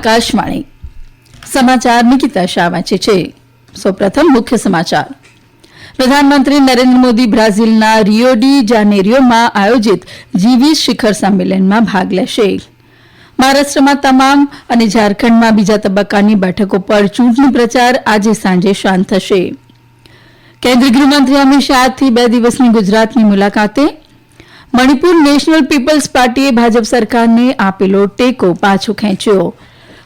આકાશવાણી સમાચાર નિકિતા શાહ વાંચે છે. સૌપ્રથમ મુખ્ય સમાચાર. પ્રધાનમંત્રી નરેન્દ્ર મોદી બ્રાઝિલના રિયો ડી જાનેરિયોમાં આયોજિત G20 શિખર સંમેલનમાં ભાગ લેશે. મહારાષ્ટ્રમાં તમામ અને ઝારખંડમાં બીજા તબક્કાની બેઠકો પર ચૂંટણી પ્રચાર આજે સાંજે શાંત થશે. કેન્દ્રીય ગૃહમંત્રી અમિત શાહ આજથી 2 દિવસની ગુજરાતની મુલાકાતે. મણિપુર નેશનલ પીપલ્સ પાર્ટીએ ભાજપ સરકારને આપેલો ટેકો પાછો ખેંચ્યો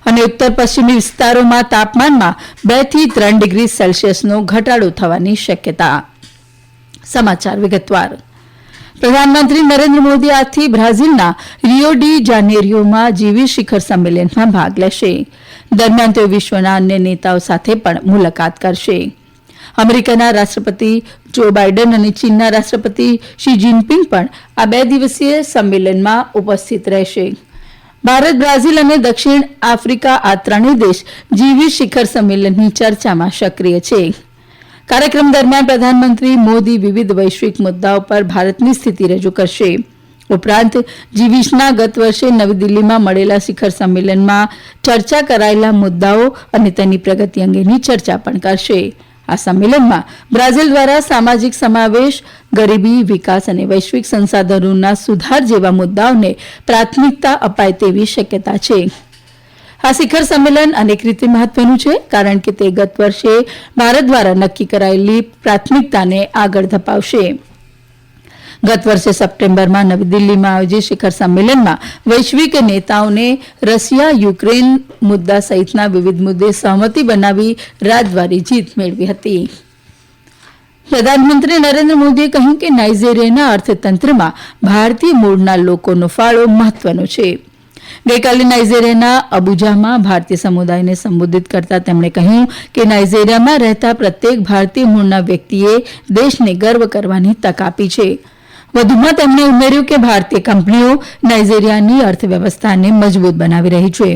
અને ઉત્તર પશ્ચિમી વિસ્તારોમાં તાપમાનમાં 2 થી 3 ડિગ્રી સેલ્સિયસનો ઘટાડો થવાની શક્યતા. સમાચાર વિગતવાર. પ્રધાનમંત્રી નરેન્દ્ર મોદી આજથી બ્રાઝિલના રિયો ડી જાનેરિયોમાં G20 શિખર સંમેલનમાં ભાગ લેશે. દરમિયાન તેઓ વિશ્વના અન્ય નેતાઓ સાથે પણ મુલાકાત કરશે. અમેરિકાના રાષ્ટ્રપતિ જો બાઇડન અને ચીનના રાષ્ટ્રપતિ શી જિનપિંગ પણ આ 2 દિવસીય સંમેલનમાં ઉપસ્થિત રહેશે. ભારત, બ્રાઝિલ અને દક્ષિણ આફ્રિકા આ ત્રણેય દેશ G20 શિખર સંમેલનની ચર્ચામાં સક્રિય છે. કાર્યક્રમ દરમિયાન પ્રધાનમંત્રી મોદી વિવિધ વૈશ્વિક મુદ્દાઓ પર ભારતની સ્થિતિ રજૂ કરશે. ઉપરાંત G20ના ગત વર્ષે નવી દિલ્હીમાં મળેલા શિખર સંમેલનમાં ચર્ચા કરાયેલા મુદ્દાઓ અને તેની પ્રગતિ અંગેની ચર્ચા પણ કરશે. આ સંમેલનમાં બ્રાઝિલ દ્વારા સામાજિક સમાવેશ, ગરીબી, વિકાસ અને વૈશ્વિક સંસાધનોના સુધાર જેવા મુદ્દાઓને પ્રાથમિકતા અપાય તેવી શક્યતા છે. આ શિખર સંમેલન અનેક રીતે મહત્વનું છે કારણ કે તે ગત વર્ષે ભારત દ્વારા નક્કી કરાયેલી પ્રાથમિકતાને આગળ ધપાવશે. ગત વર્ષે સપ્ટેમ્બરમાં નવી દિલ્હીમાં આયોજિત શિખર સંમેલનમાં વૈશ્વિક નેતાઓને રશિયા યુક્રેન મુદ્દા સહિતના વિવિધ મુદ્દે સહમતિ બનાવી રાજદ્વારી જીત મેળવી હતી. પ્રધાનમંત્રી નરેન્દ્ર મોદીએ કહ્યું કે નાઇજીરિયાના અર્થતંત્રમાં ભારતીય મૂળના લોકોનો ફાળો મહત્વનો છે. ગઈકાલે નાઇજીરિયાના અબુજામાં ભારતીય સમુદાયને સંબોધિત કરતા તેમણે કહ્યું કે નાઇજીરિયામાં રહેતા પ્રત્યેક ભારતીય મૂળના વ્યક્તિએ દેશને ગર્વ કરવાની તક આપી છે. વધુમાં તેમણે ઉમેર્યું કે ભારતીય કંપનીઓ નાઇજીરિયાની અર્થવ્યવસ્થાને મજબૂત બનાવી રહી છે.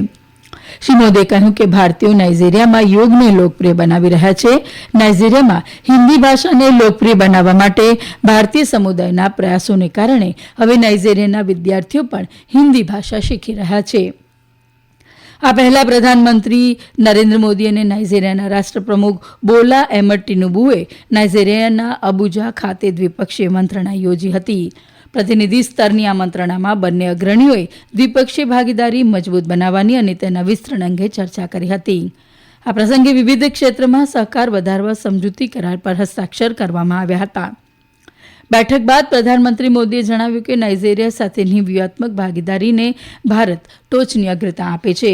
શ્રી મોદીએ કહ્યું કે ભારતીયો નાઇજીરિયામાં યોગને લોકપ્રિય બનાવી રહ્યા છે. નાઇજીરિયામાં હિન્દી ભાષાને લોકપ્રિય બનાવવા માટે ભારતીય સમુદાયના પ્રયાસોને કારણે હવે નાઇજીરિયાના વિદ્યાર્થીઓ પણ હિન્દી ભાષા શીખી રહ્યા છે. આ પહેલા પ્રધાનમંત્રી નરેન્દ્ર મોદી અને નાઇજીરિયાના રાષ્ટ્રપ્રમુખ બોલા અહેમદ ટિનુબુએ નાઇજીરિયાના અબુજા ખાતે દ્વિપક્ષીય મંત્રણા યોજી હતી. પ્રતિનિધિ સ્તરની આ મંત્રણામાં બંને અગ્રણીઓએ દ્વિપક્ષીય ભાગીદારી મજબૂત બનાવવાની અને તેના વિસ્તરણ અંગે ચર્ચા કરી હતી. આ પ્રસંગે વિવિધ ક્ષેત્રમાં સહકાર વધારવા સમજૂતી કરાર પર હસ્તાક્ષર કરવામાં આવ્યા હતા. બેઠક બાદ પ્રધાનમંત્રી મોદીએ જણાવ્યું કે નાઇજીરિયા સાથેની વ્યૂહાત્મક ભાગીદારીને ભારત ટોચની અગ્રતા આપે છે.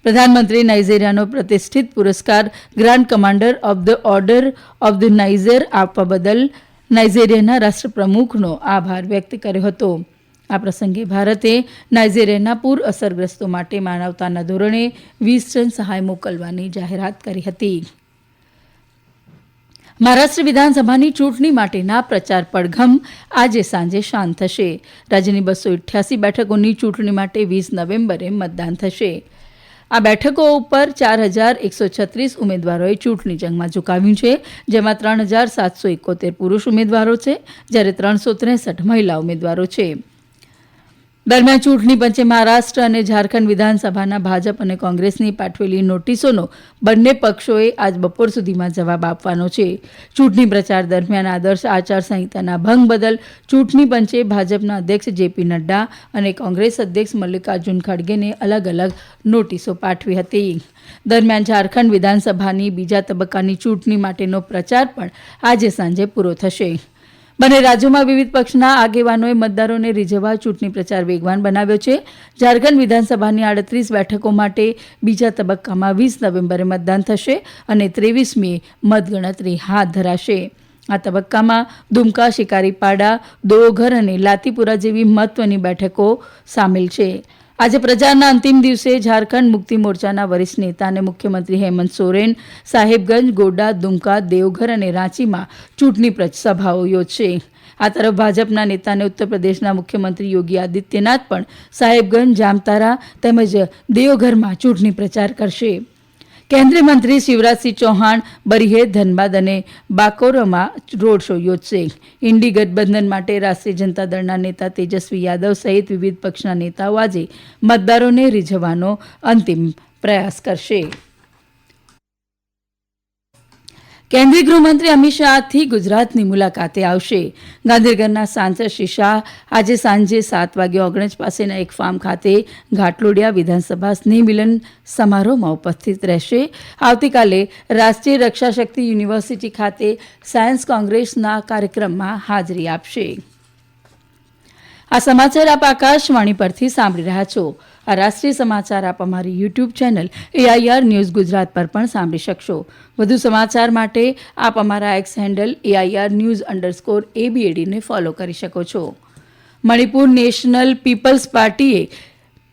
પ્રધાનમંત્રીએ નાઇજીરિયાનો પ્રતિષ્ઠિત પુરસ્કાર grand commander of the order of the Niger આપવા બદલ નાઇજીરિયાના રાષ્ટ્રપ્રમુખનો આભાર વ્યક્ત કર્યો હતો. આ પ્રસંગે ભારતે નાઇજીરિયાના પૂર અસરગ્રસ્તો માટે માનવતાના ધોરણે 20 ટન સહાય મોકલવાની જાહેરાત કરી હતી. મહારાષ્ટ્ર વિધાનસભાની ચૂંટણી માટેના પ્રચાર પડઘમ આજે સાંજે શાંત થશે. રાજ્યની 288 બેઠકોની ચૂંટણી માટે 20 નવેમ્બરે મતદાન થશે. આ બેઠકો ઉપર 4136 ઉમેદવારોએ ચૂંટણી જંગમાં ઝુકાવ્યું છે, જેમાં 3771 પુરુષ ઉમેદવારો છે, જ્યારે 363 મહિલા ઉમેદવારો છે. દરમિયાન ચૂંટણી પંચે મહારાષ્ટ્ર અને ઝારખંડ વિધાનસભાના ભાજપ અને કોંગ્રેસની પાઠવેલી નોટિસોનો બંને પક્ષોએ આજ બપોર સુધીમાં જવાબ આપવાનો છે. ચૂંટણી પ્રચાર દરમિયાન આદર્શ આચારસંહિતાના ભંગ બદલ ચૂંટણી પંચે ભાજપના અધ્યક્ષ જેપી નડ્ડા અને કોંગ્રેસ અધ્યક્ષ મલ્લિકાર્જુન ખડગેને અલગ અલગ નોટિસો પાઠવી હતી. દરમિયાન ઝારખંડ વિધાનસભાની બીજા તબક્કાની ચૂંટણી માટેનો પ્રચાર પણ આજે સાંજે પૂરો થશે. બંને રાજ્યોમાં વિવિધ પક્ષના આગેવાનોએ મતદારોને રીઝવવા ચૂંટણી પ્રચાર વેગવાન બનાવ્યો છે. ઝારખંડ વિધાનસભાની 38 બેઠકો માટે બીજા તબક્કામાં 20 નવેમ્બરે મતદાન થશે અને 23મીએ મતગણતરી હાથ ધરાશે. આ તબક્કામાં દુમકા, શિકારીપાડા, દોઓઘર અને લાતીપુરા જેવી મહત્વની બેઠકો સામેલ છે. આજે પ્રચારના અંતિમ દિવસે ઝારખંડ મુક્તિ મોરચાના વરિષ્ઠ નેતા અને મુખ્યમંત્રી હેમંત સોરેન સાહેબગંજ, ગોડા, દુમકા, દેવઘર અને રાંચીમાં ચૂંટણી સભાઓ યોજશે. આ તરફ ભાજપના નેતા અને ઉત્તર પ્રદેશના મુખ્યમંત્રી યોગી આદિત્યનાથ પણ સાહેબગંજ, જામતારા તેમજ દેવઘરમાં ચૂંટણી પ્રચાર કરશે. કેન્દ્રીય મંત્રી શિવરાજસિંહ ચૌહાણ બરીહે, ધનબાદ અને બાકોરમાં રોડ શો યોજશે. ઇન્ડી ગઠબંધન માટે રાષ્ટ્રીય જનતા દળના નેતા તેજસ્વી યાદવ સહિત વિવિધ પક્ષના નેતાઓ આજે મતદારોને રીઝવવાનો અંતિમ પ્રયાસ કરશે. કેન્દ્રીય ગૃહમંત્રી અમિત શાહ આજથી ગુજરાતની મુલાકાતે આવશે. ગાંધીનગરના સાંસદ શ્રી શાહ આજે સાંજે 7 વાગે ઓગણજ પાસેના એક ફાર્મ ખાતે ઘાટલોડિયા વિધાનસભા સ્નેહ મિલન સમારોહમાં ઉપસ્થિત રહેશે. આવતીકાલે રાષ્ટ્રીય રક્ષાશક્તિ યુનિવર્સિટી ખાતે સાયન્સ કોંગ્રેસના કાર્યક્રમમાં હાજરી આપશે. આ સમાચાર આપ આકાશવાણી પરથી સાંભળી રહ્યા છો. આ રાષ્ટ્રીય સમાચાર આપ અમારી YouTube channel AIR news Gujarat પર પણ સાંભળી શકશો. વધુ સમાચાર માટે આપ અમારા એક્સ હેન્ડલ AIR_news_ABAD ને ફોલો કરી શકો છો. મણિપુર નેશનલ પીપલ્સ પાર્ટીએ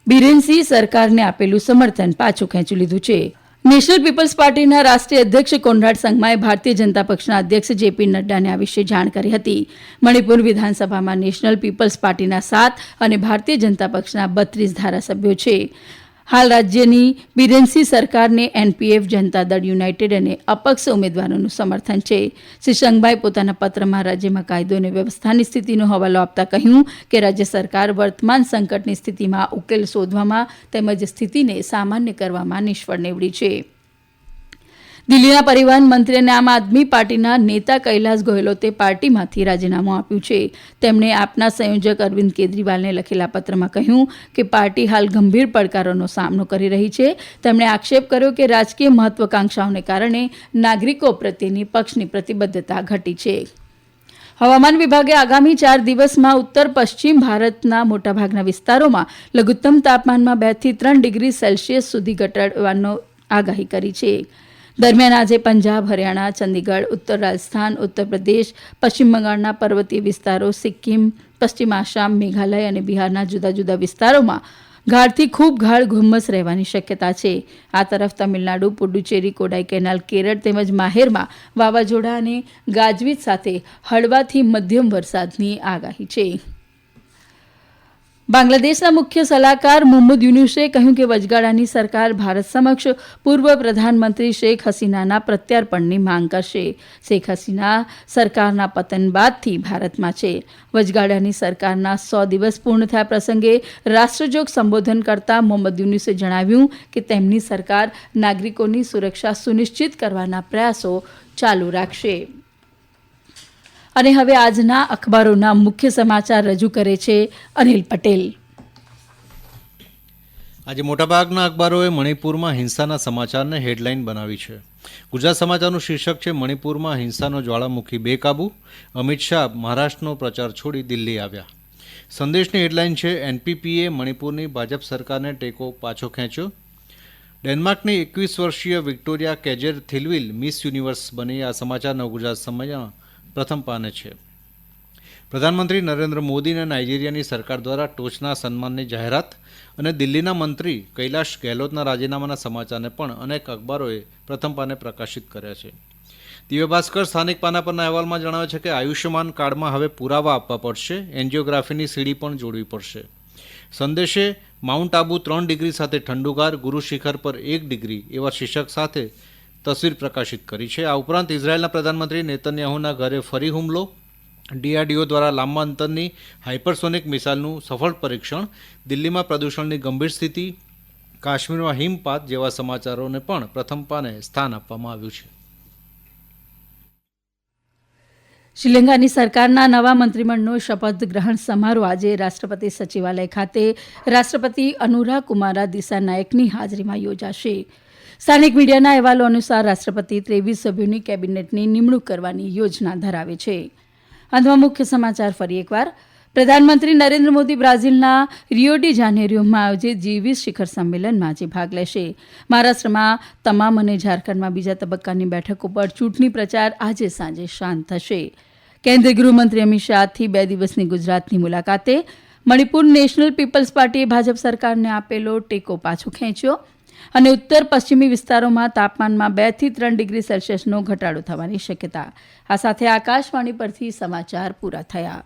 બિરેન સિંહ સરકારને આપેલું સમર્થન પાછું ખેંચી લીધું છે. નેશનલ પીપલ્સ પાર્ટીના રાષ્ટ્રીય અધ્યક્ષ કોનરાડ સંગમાએ ભારતીય જનતા પક્ષના અધ્યક્ષ JP નડ્ડાને આ વિશે જાણ કરી હતી. મણિપુર વિધાનસભામાં નેશનલ પીપલ્સ પાર્ટીના 7 અને ભારતીય જનતા પક્ષના 32 ધારાસભ્યો છે. હાલ રાજ્યની બિરેનસિંહ સરકારને NPF, જનતા દળ યુનાઇટેડ અને અપક્ષ ઉમેદવારોનું સમર્થન છે. શ્રી સંગમાએ પોતાના પત્રમાં રાજ્યમાં કાયદો અને વ્યવસ્થાની સ્થિતિનો હવાલો આપતા કહ્યું કે રાજ્ય સરકાર વર્તમાન સંકટની સ્થિતિમાં ઉકેલ શોધવામાં તેમજ સ્થિતિને સામાન્ય કરવામાં નિષ્ફળ નીવડી છે. દિલ્હીના પરિવહન મંત્રી અને આમ આદમી પાર્ટીના નેતા કૈલાસ ગેહલોતે પાર્ટીમાંથી રાજીનામું આપ્યું છે. તેમણે આપના સંયોજક અરવિંદ કેજરીવાલને લખેલા પત્રમાં કહ્યું કે પાર્ટી હાલ ગંભીર પડકારોનો સામનો કરી રહી છે. તેમણે આક્ષેપ કર્યો કે રાજકીય મહત્વાકાંક્ષાઓને કારણે નાગરિકો પ્રત્યેની પક્ષની પ્રતિબદ્ધતા ઘટી છે. હવામાન વિભાગે આગામી 4 દિવસમાં ઉત્તર પશ્ચિમ ભારતના મોટાભાગના વિસ્તારોમાં લઘુત્તમ તાપમાનમાં 2 થી 3 ડિગ્રી સેલ્સિયસ સુધી ઘટાડવાની આગાહી કરી છે. દરમિયાન આજે પંજાબ, હરિયાણા, ચંદીગઢ, ઉત્તર રાજસ્થાન, ઉત્તર પ્રદેશ, પશ્ચિમ બંગાળના પર્વતીય વિસ્તારો, સિક્કિમ, પશ્ચિમ આસામ, મેઘાલય અને બિહારના જુદા જુદા વિસ્તારોમાં ગાઢથી ખૂબ ગાઢ ધુમ્મસ રહેવાની શક્યતા છે. આ તરફ તમિલનાડુ, પુડુચેરી, કોડાઈ કેનાલ, કેરળ તેમજ માહેરમાં વાવાઝોડા અને ગાજવીજ સાથે હળવાથી મધ્યમ વરસાદની આગાહી છે. બાંગ્લાદેશના મુખ્ય સલાહકાર મોહમ્મદ યુનુસે કહ્યું કે વચગાળાની સરકાર ભારત સમક્ષ પૂર્વ પ્રધાનમંત્રી શેખ હસીનાના પ્રત્યાર્પણની માંગ કરશે. શેખ હસીના સરકારના પતન બાદથી ભારતમાં છે. વચગાળાની સરકારના 100 દિવસ પૂર્ણ થયા પ્રસંગે રાષ્ટ્રજોગ સંબોધન કરતા મોહમ્મદ યુનુસે જણાવ્યું કે તેમની સરકાર નાગરિકોની સુરક્ષા સુનિશ્ચિત કરવાના પ્રયાસો ચાલુ રાખશે. અને હવે આજના અખબારોના મુખ્ય સમાચાર રજૂ કરે છે અનિલ પટેલ. આજે મોટાભાગના અખબારોએ મણિપુરમાં હિંસાના સમાચારને હેડલાઇન બનાવી છે. ગુજરાત સમાચારનું શીર્ષક છે મણિપુરમાં હિંસાનો જ્વાળામુખી બેકાબૂ, અમિત શાહ મહારાષ્ટ્રનો પ્રચાર છોડી દિલ્હી આવ્યા. સંદેશની હેડલાઇન છે NPPએ મણિપુરની ભાજપ સરકારને ટેકો પાછો ખેંચ્યો. ડેનમાર્કની 21 વર્ષીય વિક્ટોરિયા કેજેર થિલવિલ મિસ યુનિવર્સ બની. આ સમાચારના ગુજરાત સમયમાં પ્રથમ પાને છે. પ્રધાનમંત્રી નરેન્દ્ર મોદી અને નાઇજીરિયાની સરકાર દ્વારા ટોચના સન્માનની જાહેરાત અને દિલ્હીના મંત્રી કૈલાશ ગેહલોતના રાજીનામાના સમાચારને પણ અનેક અખબારોએ પ્રથમ પાને પ્રકાશિત કર્યા છે. દિવ્ય ભાસ્કર સ્થાનિક પાના પરના અહેવાલમાં જણાવે છે કે આયુષ્યમાન કાર્ડમાં હવે પુરાવા આપવા પડશે, એન્જિયોગ્રાફીની સીડી પણ જોડવી પડશે. સંદેશે માઉન્ટ આબુ 3 ડિગ્રી સાથે ઠંડુગાર, ગુરુ શિખર પર 1 ડિગ્રી એવા શીર્ષક સાથે તસવીર પ્રકાશિત કરી છે. આ ઉપરાંત ઇઝરાયેલના પ્રધાનમંત્રી નેતન્યાહુના ઘરે ફરી હુમલો, DRDO દ્વારા લાંબા અંતરની હાઇપરસોનિક મિસાઇલનું સફળ પરીક્ષણ, દિલ્હીમાં પ્રદૂષણની ગંભીર સ્થિતિ, કાશ્મીરમાં હિમપાત જેવા સમાચારોને પણ પ્રથમ પાને સ્થાન આપવામાં આવ્યું છે. શ્રીલંકાની સરકારના નવા મંત્રીમંડળનો શપથ ગ્રહણ સમારોહ આજે રાષ્ટ્રપતિ સચિવાલય ખાતે રાષ્ટ્રપતિ અનુરા કુમારા દિસાનાયકની હાજરીમાં યોજાશે. સ્થાનિક મીડિયાના અહેવાલો અનુસાર રાષ્ટ્રપતિ 23 સભ્યોની કેબિનેટની નિમણૂક કરવાની યોજના ધરાવે છે. અંતમાં મુખ્ય સમાચાર ફરી એકવાર. પ્રધાનમંત્રી નરેન્દ્ર મોદી બ્રાઝિલના રિયો ડી જાનેરિયોમાં આયોજિત G20 શિખર સંમેલનમાં આજે ભાગ લેશે. મહારાષ્ટ્રમાં તમામ અને ઝારખંડમાં બીજા તબક્કાની બેઠકો પર ચૂંટણી પ્રચાર આજે સાંજે શાંત થશે. કેન્દ્રીય ગૃહમંત્રી અમિત શાહ આજથી 2 દિવસની ગુજરાતની મુલાકાતે. મણિપુર નેશનલ પીપલ્સ પાર્ટીએ ભાજપ સરકારને આપેલો ટેકો પાછો ખેંચ્યો અને ઉત્તર પશ્ચિમી વિસ્તારોમાં તાપમાનમાં 2 થી 3 ડિગ્રી સેલ્સિયસનો ઘટાડો થવાની શક્યતા. આ સાથે આકાશવાણી પરથી સમાચાર પૂરા થયા.